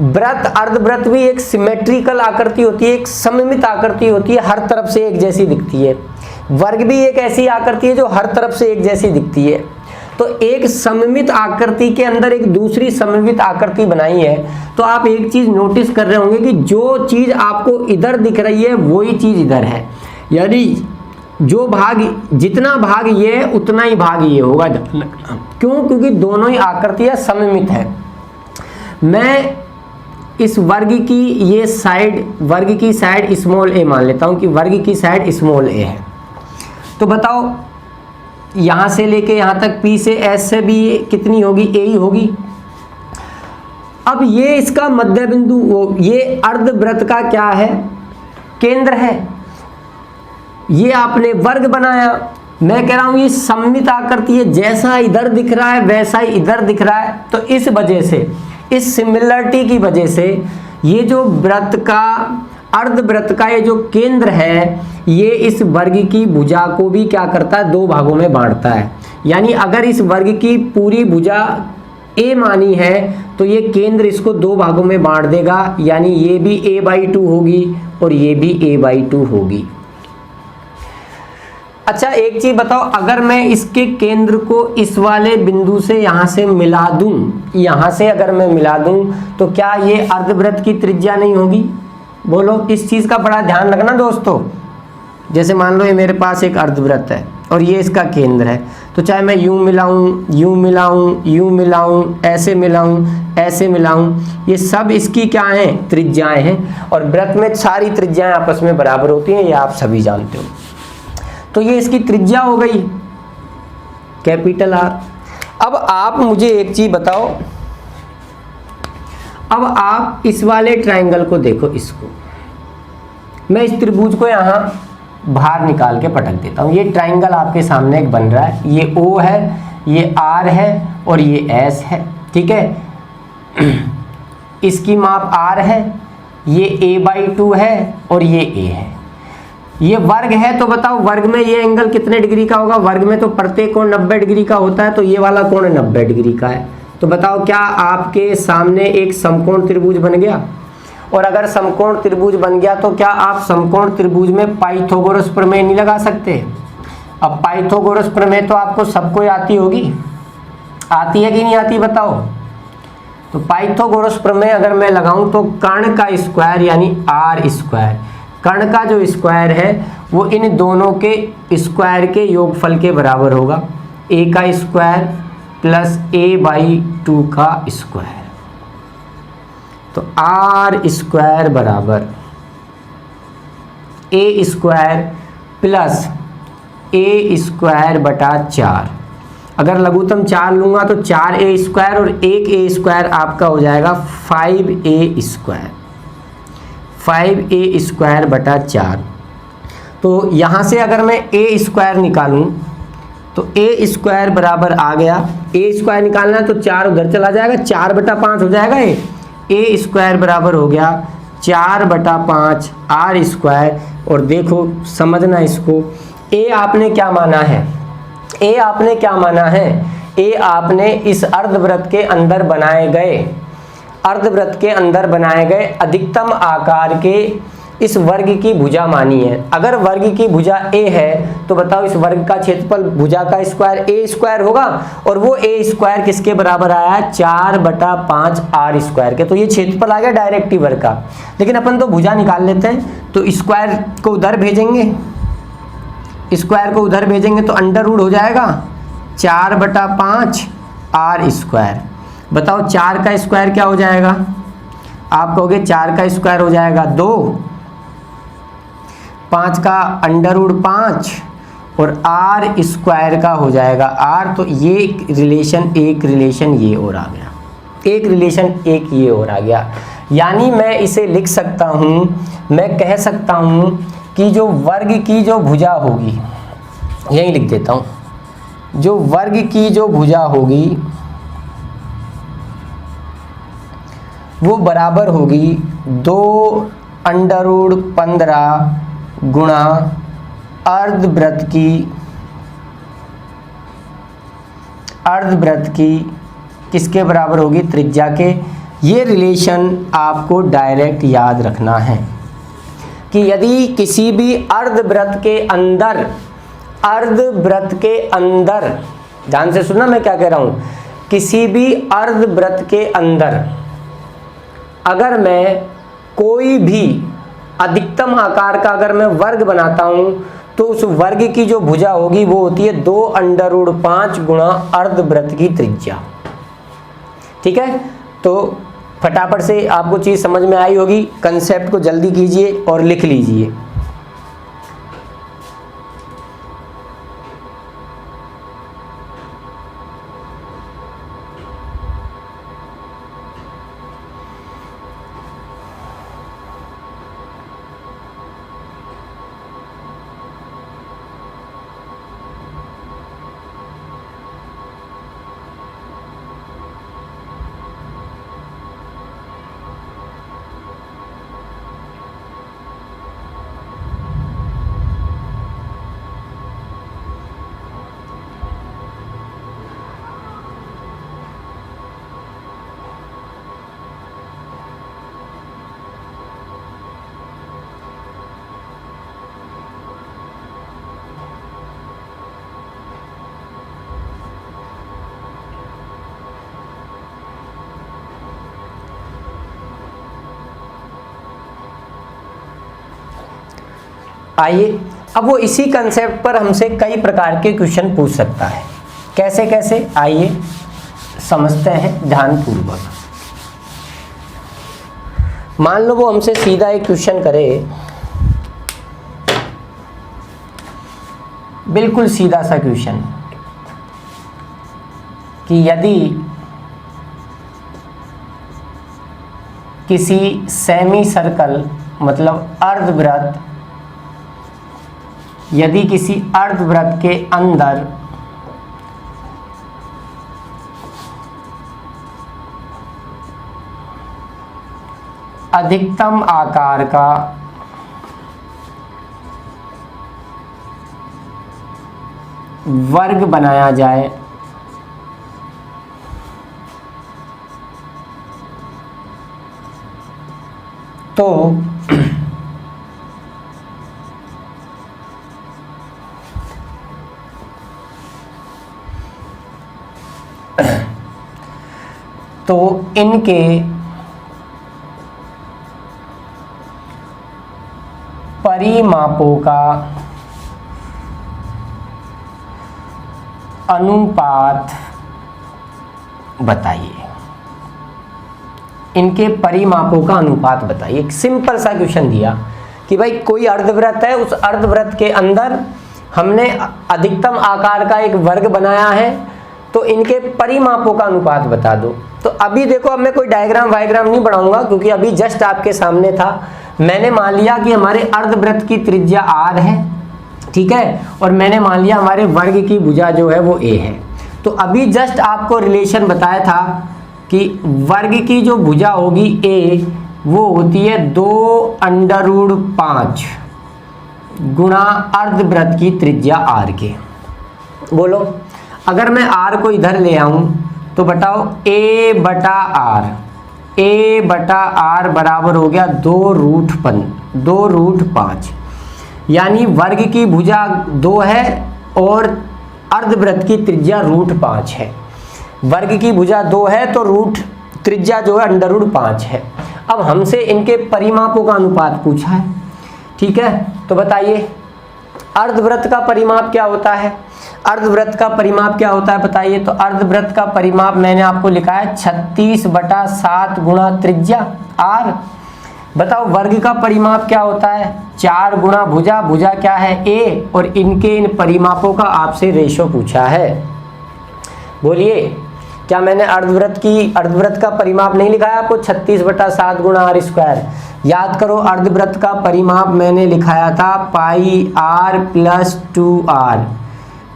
वृत्त, अर्धवृत्त भी एक सिमेट्रिकल आकृति होती है, एक सममित आकृति होती है, हर तरफ से एक जैसी दिखती है। वर्ग भी एक ऐसी आकृति है जो हर तरफ से एक जैसी दिखती है। तो एक सममित आकृति के अंदर एक दूसरी सममित आकृति बनाई है, तो आप एक चीज नोटिस कर रहे होंगे कि जो चीज आपको इधर दिख रही है वही चीज इधर है, यानी जो भाग, जितना भाग ये है उतना ही भाग ये होगा। क्यों? क्योंकि दोनों ही आकृतियां सममित है। मैं इस वर्ग की ये साइड, वर्ग की साइड स्मॉल ए मान लेता हूं कि वर्ग की साइड स्मॉल ए है। तो बताओ, यहां से लेके यहां तक P से S से भी कितनी होगी, A ही होगी। अब ये इसका मध्य बिंदु, ये अर्धवृत्त का क्या है, केंद्र है। ये आपने वर्ग बनाया, मैं कह रहा हूं ये सममित आकृति है, जैसा इधर दिख रहा है वैसा ही इधर दिख रहा है। तो इस वजह से, इस सिमिलरिटी की वजह से ये जो वृत्त का, अर्धवृत्त का ये जो केंद्र है, ये इस वर्ग की भुजा को भी क्या करता है, दो भागों में बांटता है। यानी अगर इस वर्ग की पूरी भुजा a मानी है तो ये केंद्र इसको दो भागों में बांट देगा, यानी ये भी a/2 होगी और ये भी a/2 होगी। अच्छा, एक चीज बताओ, अगर मैं इसके केंद्र को इस वाले बिंदु से यहां से मिला दूं, यहां से अगर मैं मिला दूं, तो क्या ये अर्धवृत्त की त्रिज्या नहीं होगी? बोलो, इस चीज का बड़ा ध्यान रखना दोस्तों। जैसे मान लो ये मेरे पास एक अर्धवृत्त है और ये इसका केंद्र है, तो चाहे मैं यूं मिलाऊं, यूं मिलाऊं, यूं मिलाऊं, ऐसे मिलाऊं, ऐसे मिलाऊं, ये सब इसकी क्या हैं, त्रिज्याएं हैं। और वृत्त में सारी त्रिज्याएं आपस में बराबर होती हैं, ये आप सभी जानते हो। तो ये इसकी त्रिज्या हो गई कैपिटल R। अब आप मुझे एक चीज बताओ, अब आप इस वाले ट्रायंगल को देखो, इसको मैं इस त्रिभुज को यहां बाहर निकाल के पटक देता हूं। ये ट्रायंगल आपके सामने एक बन रहा है, ये O है, ये R है और ये S है, ठीक है। इसकी माप R है, ये a/2 है और ये a है। ये वर्ग है, तो बताओ वर्ग में ये एंगल कितने डिग्री का होगा? वर्ग में तो प्रत्येक कोण 90 डिग्री का होता है, तो ये वाला कोण 90 डिग्री का है। तो बताओ, क्या आपके सामने एक समकोण त्रिभुज बन गया? और अगर समकोण त्रिभुज बन गया तो क्या आप समकोण त्रिभुज में पाइथागोरस प्रमेय नहीं लगा सकते? अब पाइथागोरस प्रमेय तो आपको सबको आती होगी, आती है कि नहीं आती बताओ? तो पाइथागोरस प्रमेय अगर मैं लगाऊं तो कर्ण का स्क्वायर यानी r², कर्ण का जो स्क्वायर है वो इन दोनों के स्क्वायर के योगफल के बराबर होगा, a का स्क्वायर प्लस a/2 का स्क्वायर। तो r² बराबर a² प्लस a²/4। अगर लघुत्तम 4 लूंगा तो 4a² और 1a² आपका हो जाएगा 5a², 5a²/4। तो यहाँ से अगर मैं a² निकालूं तो a² बराबर आ गया, a² निकालना है तो 4 उधर चला जाएगा, 4/5 हो जाएगा। a² बराबर हो गया 4/5 r²। और देखो समझना इसको, a आपने क्या माना है, a आपने क्या माना है, a आपने इस अर्धवृत्त के अंदर बनाए गए, अर्धवृत्त के अंदर बनाए गए अधिकतम आकार के इस वर्ग की भुजा मानी है। अगर वर्ग की भुजा a है तो बताओ इस वर्ग का क्षेत्रफल भुजा का स्क्वायर a स्क्वायर होगा, और वो a स्क्वायर किसके बराबर आया है 4/5 r स्क्वायर के। तो ये क्षेत्रफल आ गया डायरेक्ट ही वर्ग का। लेकिन अपन तो भुजा निकाल लेते हैं, तो स्क्वायर को उधर भेजेंगे, स्क्वायर को उधर भेजेंगे तो अंडर रूट हो जाएगा 4/5 r स्क्वायर। बताओ 4 का स्क्वायर क्या हो जाएगा, आप कहोगे 4 का स्क्वायर हो जाएगा 2, 5 का अंडर रूट 5 और r स्क्वायर का हो जाएगा r। तो ये एक रिलेशन ये और आ गया, एक रिलेशन एक ये और आ गया। यानी मैं इसे लिख सकता हूँ, मैं कह सकता हूँ कि जो वर्ग की जो भुजा होगी, यही लिख देता हूँ, जो वर्ग की जो भुजा होगी वो बराबर होगी 2√15 गुणा अर्धवृत्त की किसके बराबर होगी, त्रिज्या के। ये रिलेशन आपको डायरेक्ट याद रखना है कि यदि किसी भी अर्धवृत्त के अंदर, ध्यान से सुनना मैं क्या कह रहा हूँ, किसी भी अर्धवृत्त के अंदर अगर मैं कोई भी अधिकतम आकार का अगर मैं वर्ग बनाता हूं तो उस वर्ग की जो भुजा होगी वो होती है 2√5 गुणा अर्धवृत्त की त्रिज्या। ठीक है, तो फटाफट से आपको चीज समझ में आई होगी, कंसेप्ट को जल्दी कीजिए और लिख लीजिए। आइए अब वो इसी कंसेप्ट पर हमसे कई प्रकार के क्वेश्चन पूछ सकता है। कैसे कैसे, आइए समझते हैं ध्यानपूर्वक। मान लो वो हमसे सीधा एक क्वेश्चन करे, बिल्कुल सीधा सा क्वेश्चन, कि यदि किसी सेमी सर्कल मतलब अर्धवृत्त, यदि किसी अर्धवृत्त के अंदर अधिकतम आकार का वर्ग बनाया जाए तो इनके परिमापों का अनुपात बताइए। इनके परिमापों का अनुपात बताइए। एक सिंपल सा क्वेश्चन दिया कि भाई कोई अर्धवृत्त है, उस अर्धवृत्त के अंदर हमने अधिकतम आकार का एक वर्ग बनाया है, तो इनके परिमापों का अनुपात बता दो। तो अभी देखो, अब मैं कोई डायग्राम वायग्राम नहीं बढ़ाऊंगा क्योंकि अभी जस्ट आपके सामने था। मैंने मान लिया कि हमारे अर्धवृत्त की त्रिज्या r है, ठीक है, और मैंने मान लिया हमारे वर्ग की भुजा जो है वो a है। तो अभी जस्ट आपको रिलेशन बताया था कि वर्ग की जो भुजा होगी a वो होती है 2√5 गुणा अर्धवृत्त की त्रिज्या r के। बोलो, अगर मैं r को इधर ले आऊं तो बताओ a/r, a बटा r बराबर हो गया 2√5, यानी वर्ग की भुजा 2 है और अर्धवृत्त की त्रिज्या √5 है। वर्ग की भुजा 2 है तो त्रिज्या जो है √5 है। अब हमसे इनके परिमापों का अनुपात पूछा है, ठीक है। तो बताइए अर्धवृत्त का परिमाप क्या होता है? अर्धवृत्त का परिमाप क्या होता है बताइए? तो अर्धवृत्त का परिमाप मैंने आपको लिखा है 36/7 गुणा त्रिज्या r। बताओ वर्ग का परिमाप क्या होता है? 4 गुणा भुजा, भुजा क्या है a, और इनके इन परिमापों का आपसे रेशो पूछा है। बोलिए क्या मैंने अर्धवृत्त का परिमाप नहीं लिखा है आपको? 36/7 गुणा r²। याद करो अर्धवृत्त का परिमाप मैंने लिखाया था πr + 2r।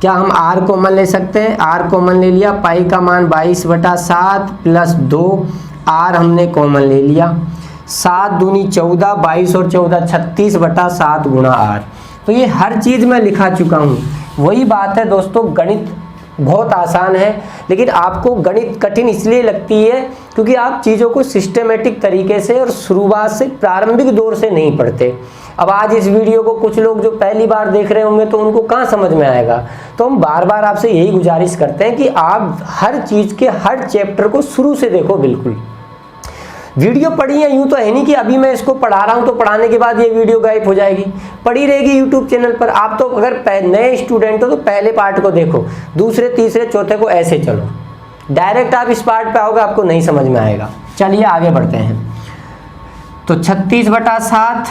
क्या हम r कॉमन ले सकते हैं? r कॉमन ले लिया, पाई का मान 22/7 + 2, r हमने कॉमन ले लिया। 7 दूनी 14, 22 और 14 36/7 गुणा r। तो ये हर चीज़ मैं लिखा चुका हूँ। वही बात है दोस्तों, गणित बहुत आसान है, लेकिन आपको गणित कठिन इसलिए लगती है क्योंकि आप चीज़ों को सिस्टमेटिक तरीके से और शुरुआत से प्रारंभिक दौर से नहीं पढ़ते। अब आज इस वीडियो को कुछ लोग जो पहली बार देख रहे होंगे तो उनको कहाँ समझ में आएगा। तो हम बार बार आपसे यही गुजारिश करते हैं कि आप हर चीज़ के हर चैप्टर को शुरू से देखो। बिल्कुल वीडियो पढ़ी है, यूँ तो है नहीं कि अभी मैं इसको पढ़ा रहा हूँ तो पढ़ाने के बाद ये वीडियो गायब हो जाएगी, पड़ी रहेगी यूट्यूब चैनल पर। आप तो अगर नए स्टूडेंट हो तो पहले पार्ट को देखो, दूसरे तीसरे चौथे को ऐसे चलो। डायरेक्ट आप इस पार्ट पे आओगे आपको नहीं समझ में आएगा। चलिए आगे बढ़ते हैं। तो 36/7,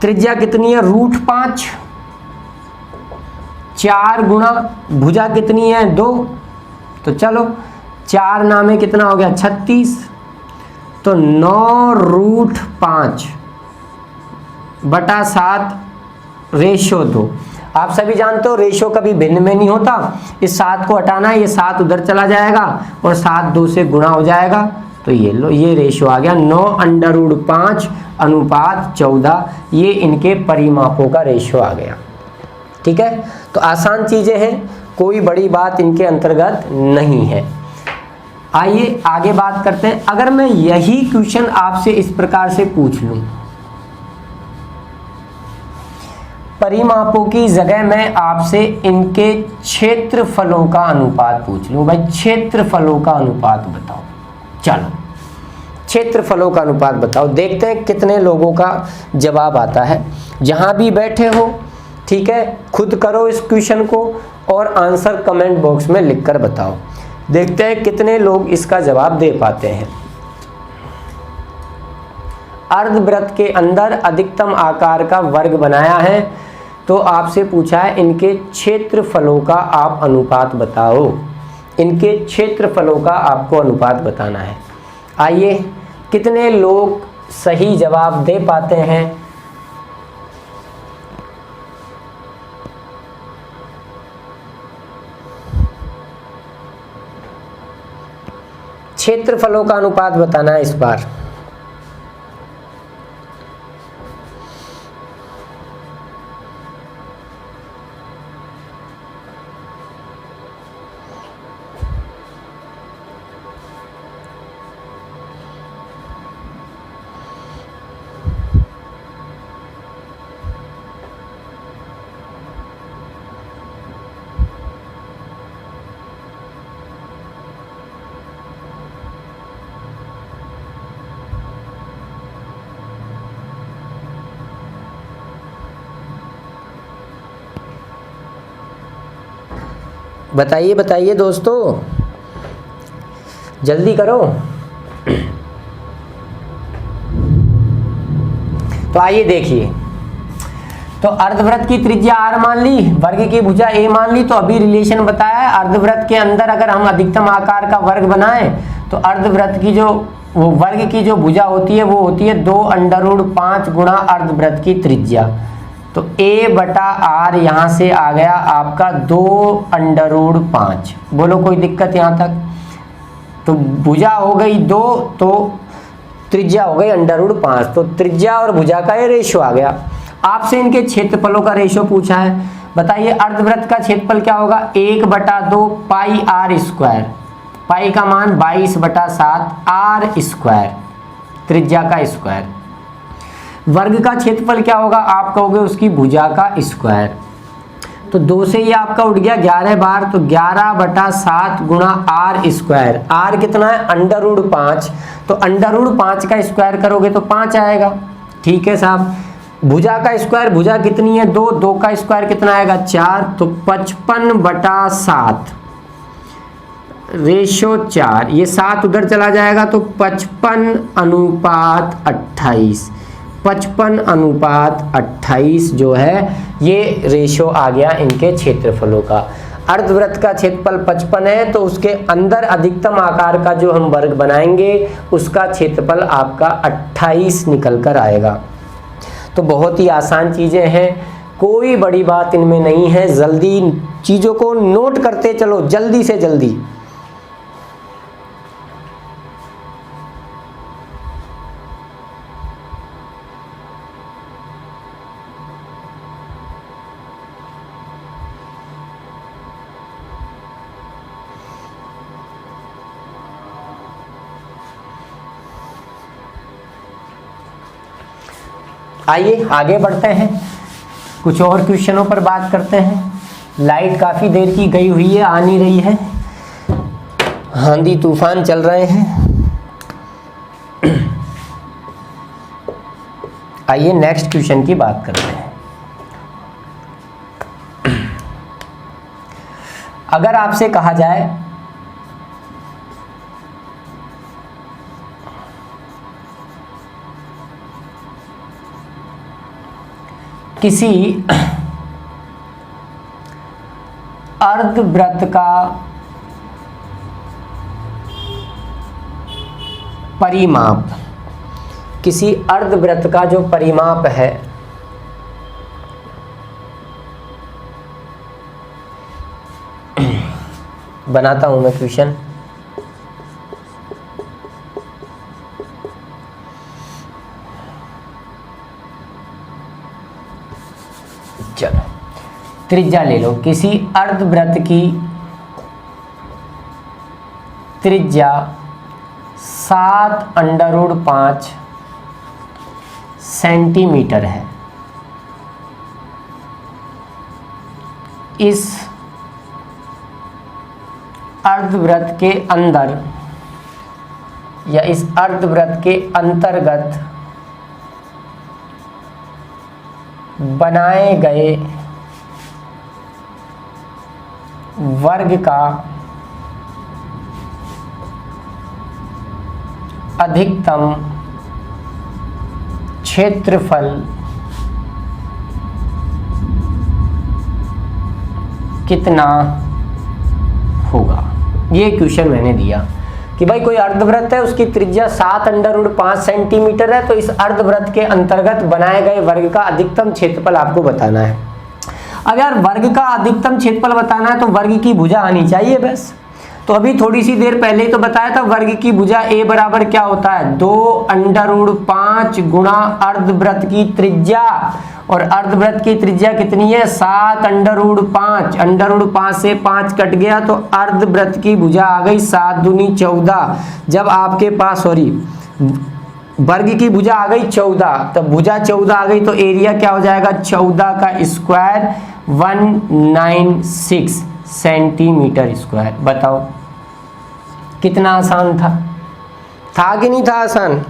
त्रिज्या कितनी है? √5, 4 गुणा भुजा कितनी है? 2। तो चलो 4 नामे कितना हो गया? 36। तो 9√5/7 रेशो 2। आप सभी जानते हो रेशो कभी भिन्न में नहीं होता। इस 7 को हटाना है, ये 7 उधर चला जाएगा और 7 2 से गुणा हो जाएगा। तो ये लो, ये रेशो आ गया 9√5/14। ये इनके परिमापों का रेशो आ गया। ठीक है, तो आसान चीज़ें हैं, कोई बड़ी बात इनके अंतर्गत नहीं है। आइए आगे बात करते हैं। अगर मैं यही क्वेश्चन आपसे इस प्रकार से पूछ लूं, परिमापों की जगह मैं आपसे इनके क्षेत्रफलों का अनुपात पूछ लूं, भाई क्षेत्रफलों का अनुपात बताओ। चलो क्षेत्रफलों का अनुपात बताओ, देखते हैं कितने लोगों का जवाब आता है। जहां भी बैठे हो, ठीक है, खुद करो इस क्वेश्चन को और आंसर कमेंट बॉक्स में लिखकर बताओ। देखते हैं कितने लोग इसका जवाब दे पाते हैं। अर्धवृत्त के अंदर अधिकतम आकार का वर्ग बनाया है, तो आपसे पूछा है इनके क्षेत्रफलों का आप अनुपात बताओ। इनके क्षेत्रफलों का आपको अनुपात बताना है। आइए कितने लोग सही जवाब दे पाते हैं। क्षेत्रफलों का अनुपात बताना है इस बार। बताइए बताइए दोस्तों, जल्दी करो। तो आइए देखिए, तो अर्धवृत्त की त्रिज्या r मान ली, वर्ग की भुजा a मान ली। तो अभी रिलेशन बताया है, अर्धवृत्त के अंदर अगर हम अधिकतम आकार का वर्ग बनाएं तो अर्धवृत्त की जो वर्ग की जो भुजा होती है वो होती है 2√5 गुणा अर्धवृत्त की त्रिज्या। तो a/r यहाँ से आ गया आपका 2√5। बोलो कोई दिक्कत यहाँ तक? तो भुजा हो गई 2 तो त्रिज्या हो गई √5। तो त्रिज्या और भुजा का ये रेशो आ गया। आपसे इनके क्षेत्रफलों का रेशो पूछा है। बताइए अर्धवृत्त का क्षेत्रफल क्या होगा? 1/2 πr²। पाई का मान 22/7 आर स्क्वायर, त्रिज्या का स्क्वायर। वर्ग का क्षेत्रफल क्या होगा, आप कहोगे उसकी भुजा का स्क्वायर। तो 2 से ये आपका उठ गया 11 बार, तो 11/7 गुणा आर स्क्वायर। आर कितना है, √5, तो √5 का स्क्वायर करोगे तो 5 आएगा। ठीक है साहब। भुजा का स्क्वायर, भुजा कितनी है 2, 2 का स्क्वायर कितना आएगा 4, तो 55/7 रेशो 4, ये 7 उधर चला जाएगा तो 55:28, 55:28 जो है ये रेशो आ गया इनके क्षेत्रफलों का। अर्धवृत्त का क्षेत्रफल 55 है, तो उसके अंदर अधिकतम आकार का जो हम वर्ग बनाएंगे उसका क्षेत्रफल आपका 28 निकल कर आएगा। तो बहुत ही आसान चीज़ें हैं, कोई बड़ी बात इनमें नहीं है। जल्दी चीज़ों को नोट करते चलो, जल्दी से जल्दी। आइए आगे बढ़ते हैं, कुछ और क्वेश्चनों पर बात करते हैं। लाइट काफ़ी देर की गई हुई है, आ नहीं रही है, आंधी तूफान चल रहे हैं। आइए नेक्स्ट क्वेश्चन की बात करते हैं। अगर आपसे कहा जाए किसी अर्धवृत्त का परिमाप, किसी अर्धवृत्त का जो परिमाप है बनाता हूं मैं क्वेश्चन। चलो त्रिज्या ले लो, किसी अर्धवृत्त की त्रिज्या 7√5 सेंटीमीटर है। इस अर्धवृत्त के अंदर या इस अर्धवृत्त के अंतर्गत बनाए गए वर्ग का अधिकतम क्षेत्रफल कितना होगा। ये क्वेश्चन मैंने दिया कि भाई कोई अर्धवृत्त है, उसकी त्रिज्या 7√5 सेंटीमीटर है, तो इस अर्धवृत्त के अंतर्गत बनाए गए वर्ग का अधिकतम क्षेत्रफल आपको बताना है। अगर वर्ग का अधिकतम क्षेत्रफल बताना है तो वर्ग की भुजा आनी चाहिए बस। तो अभी थोड़ी सी देर पहले ही तो बताया था वर्ग की भुजा a बराबर क्या होता है 2√5 गुणा अर्धवृत्त की त्रिज्या, और अर्धवृत्त की त्रिज्या कितनी है 7√5, √5 से 5 कट गया तो अर्धवृत्त की भुजा आ गई 7 दूनी 14। जब आपके पास वर्ग की भुजा आ गई 14, तब भुजा 14 आ गई तो एरिया क्या हो जाएगा 14 का स्क्वायर 196 सेंटीमीटर स्क्वायर। बताओ कितना आसान था कि नहीं था आसान?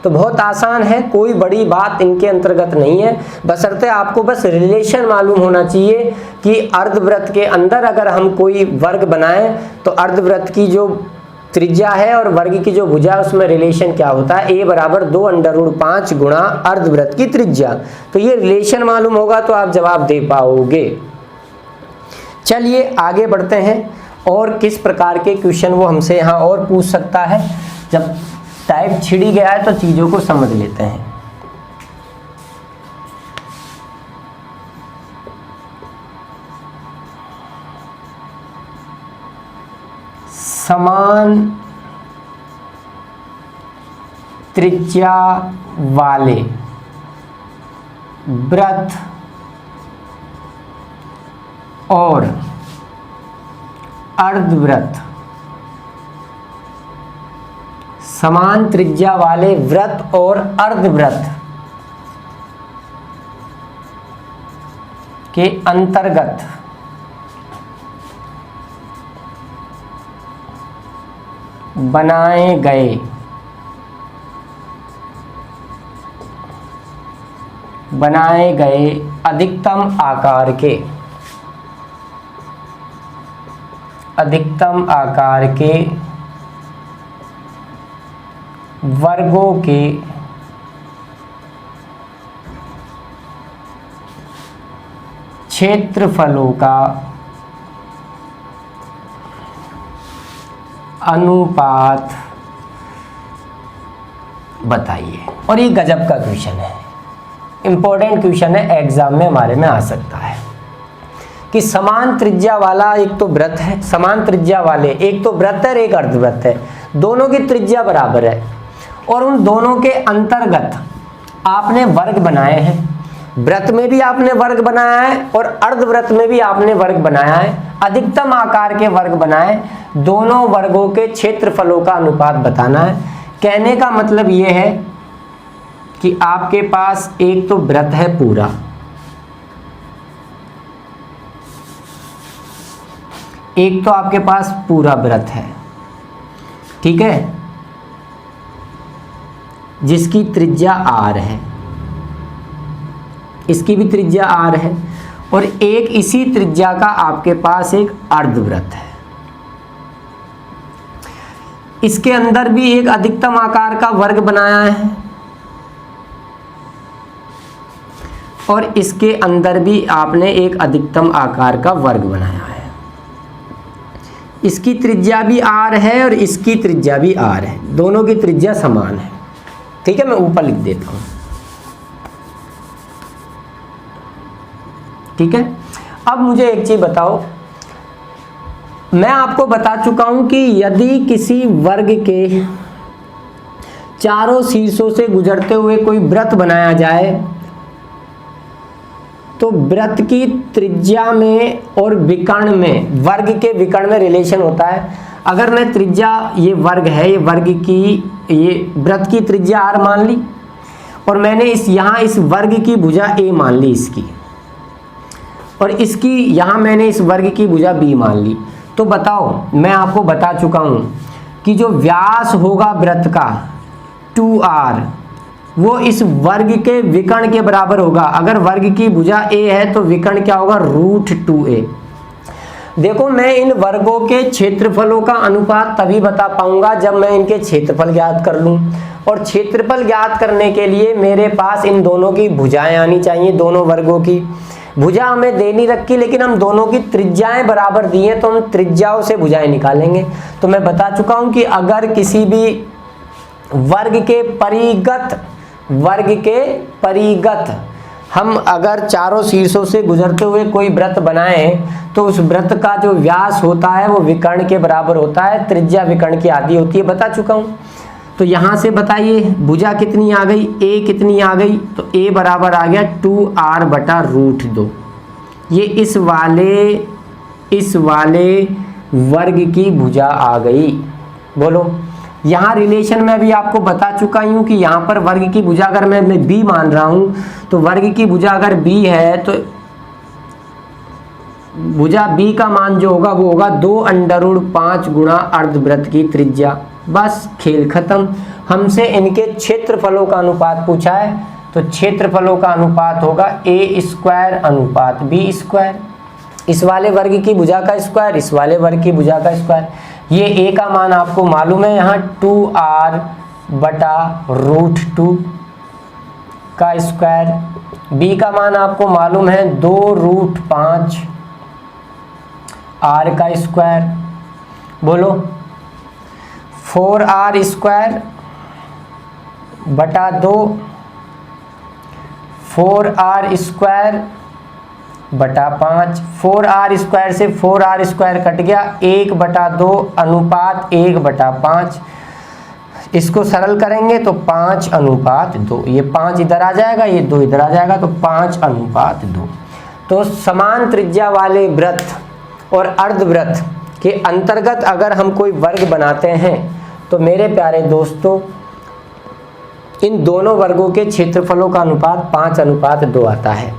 तो बहुत आसान है, कोई बड़ी बात इनके अंतर्गत नहीं है, बशर्ते आपको बस रिलेशन मालूम होना चाहिए कि अर्धवृत्त के अंदर अगर हम कोई वर्ग बनाएं तो अर्धवृत्त की जो त्रिज्या है और वर्ग की जो भुजा है उसमें रिलेशन क्या होता है, a बराबर 2√5 गुणा अर्धवृत्त की त्रिज्या। तो ये रिलेशन मालूम होगा तो आप जवाब दे पाओगे। चलिए आगे बढ़ते हैं, और किस प्रकार के क्वेश्चन वो हमसे यहाँ और पूछ सकता है। जब टाइप छिड़ी गया है तो चीज़ों को समझ लेते हैं। समान त्रिज्या वाले वृत्त और अर्धवृत्त, समान त्रिज्या वाले वृत्त और अर्धवृत्त के अंतर्गत बनाए गए अधिकतम आकार के वर्गों के क्षेत्रफलों का अनुपात बताइए। और ये गजब का क्वेश्चन है, इंपॉर्टेंट क्वेश्चन है, एग्जाम में हमारे में आ सकता है कि समान त्रिज्या वाला एक तो वृत्त है, समान त्रिज्या वाले एक तो वृत्त है और एक अर्धवृत्त है, दोनों की त्रिज्या बराबर है और उन दोनों के अंतर्गत आपने वर्ग बनाए हैं। वृत्त में भी आपने वर्ग बनाया है और अर्धवृत्त में भी आपने वर्ग बनाया है, अधिकतम आकार के वर्ग बनाए, दोनों वर्गों के क्षेत्रफलों का अनुपात बताना है। कहने का मतलब यह है कि आपके पास एक तो वृत्त है पूरा, एक तो आपके पास पूरा वृत्त है, ठीक है, जिसकी त्रिज्या r है, इसकी भी त्रिज्या r है, और एक इसी त्रिज्या का आपके पास एक अर्धवृत्त है। इसके अंदर भी एक अधिकतम आकार का वर्ग बनाया है और इसके अंदर भी आपने एक अधिकतम आकार का वर्ग बनाया है। इसकी त्रिज्या भी r है और इसकी त्रिज्या भी r है, दोनों की त्रिज्या समान है, ठीक है। मैं ऊपर लिख देता हूं, ठीक है। अब मुझे एक चीज बताओ, मैं आपको बता चुका हूं कि यदि किसी वर्ग के चारों शीर्षों से गुजरते हुए कोई वृत्त बनाया जाए तो वृत्त की त्रिज्या में और विकर्ण में, वर्ग के विकर्ण में रिलेशन होता है। अगर मैं त्रिज्या, ये वर्ग है, ये वर्ग की, ये वृत्त की त्रिज्या r मान ली और मैंने यहाँ इस वर्ग की भुजा a मान ली इसकी, और इसकी यहाँ मैंने इस वर्ग की भुजा b मान ली, तो बताओ, मैं आपको बता चुका हूँ कि जो व्यास होगा वृत्त का 2r, वो इस वर्ग के विकर्ण के बराबर होगा। अगर वर्ग की भुजा a है तो विकर्ण क्या होगा, √2a। देखो, मैं इन वर्गों के क्षेत्रफलों का अनुपात तभी बता पाऊंगा जब मैं इनके क्षेत्रफल ज्ञात कर लूं, और क्षेत्रफल ज्ञात करने के लिए मेरे पास इन दोनों की भुजाएं आनी चाहिए। दोनों वर्गों की भुजा हमें दे नहीं रखी, लेकिन हम दोनों की त्रिज्याएं बराबर दी हैं तो हम त्रिज्याओं से भुजाएं निकालेंगे। तो मैं बता चुका हूं कि अगर किसी भी वर्ग के परिगत हम अगर चारों शीर्षों से गुजरते हुए कोई वृत्त बनाएं तो उस वृत्त का जो व्यास होता है वो विकर्ण के बराबर होता है, त्रिज्या विकर्ण की आधी होती है, बता चुका हूं। तो यहां से बताइए भुजा कितनी आ गई, a कितनी आ गई, तो a बराबर आ गया 2r/√2। ये इस वाले वर्ग की भुजा आ गई। बोलो, यहाँ रिलेशन में भी आपको बता चुका हूँ कि यहाँ पर वर्ग की भुजा अगर मैं b मान रहा हूँ तो वर्ग की भुजा अगर b है तो भुजा b का मान जो होगा वो होगा 2√5 गुणा अर्धवृत्त की त्रिज्या। बस खेल खत्म। हमसे इनके क्षेत्रफलों का अनुपात पूछा है तो क्षेत्रफलों का अनुपात होगा a²/b²। इस वाले वर्ग की भुजा का स्क्वायर, इस वाले वर्ग की भुजा का स्क्वायर। ये a का मान आपको मालूम है यहाँ 2r/√2 का स्क्वायर, b का मान आपको मालूम है 2√5 r का स्क्वायर। बोलो, 4r² बटा 2, 4r² बटा 5, 4r² से 4r² कट गया, 1/2 अनुपात 1/5। इसको सरल करेंगे तो 5:2। ये 5 इधर आ जाएगा, ये 2 इधर आ जाएगा, तो 5:2। तो समान त्रिज्या वाले वृत्त और अर्धवृत्त के अंतर्गत अगर हम कोई वर्ग बनाते हैं तो मेरे प्यारे दोस्तों इन दोनों वर्गों के क्षेत्रफलों का अनुपात 5:2 आता है।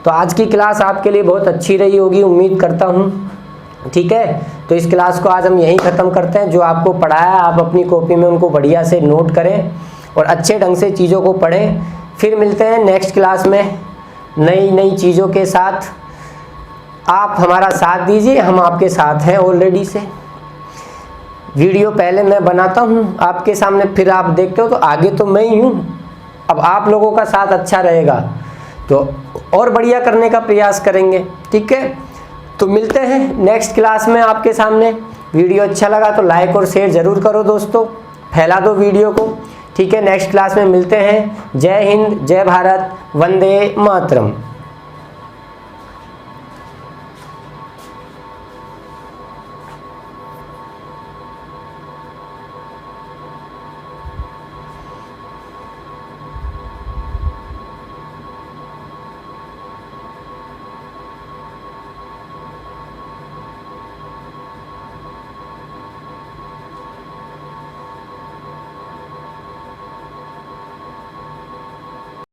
तो आज की क्लास आपके लिए बहुत अच्छी रही होगी, उम्मीद करता हूँ। ठीक है, तो इस क्लास को आज हम यहीं ख़त्म करते हैं। जो आपको पढ़ाया आप अपनी कॉपी में उनको बढ़िया से नोट करें और अच्छे ढंग से चीज़ों को पढ़ें। फिर मिलते हैं नेक्स्ट क्लास में नई चीज़ों के साथ। आप हमारा साथ दीजिए, हम आपके साथ हैं ऑलरेडी से। वीडियो पहले मैं बनाता हूँ आपके सामने, फिर आप देखते हो, तो आगे तो मैं ही हूँ। अब आप लोगों का साथ अच्छा रहेगा तो और बढ़िया करने का प्रयास करेंगे। ठीक है, तो मिलते हैं नेक्स्ट क्लास में आपके सामने। वीडियो अच्छा लगा तो लाइक और शेयर ज़रूर करो दोस्तों, फैला दो वीडियो को। ठीक है, नेक्स्ट क्लास में मिलते हैं। जय हिंद, जय भारत, वंदे मातरम।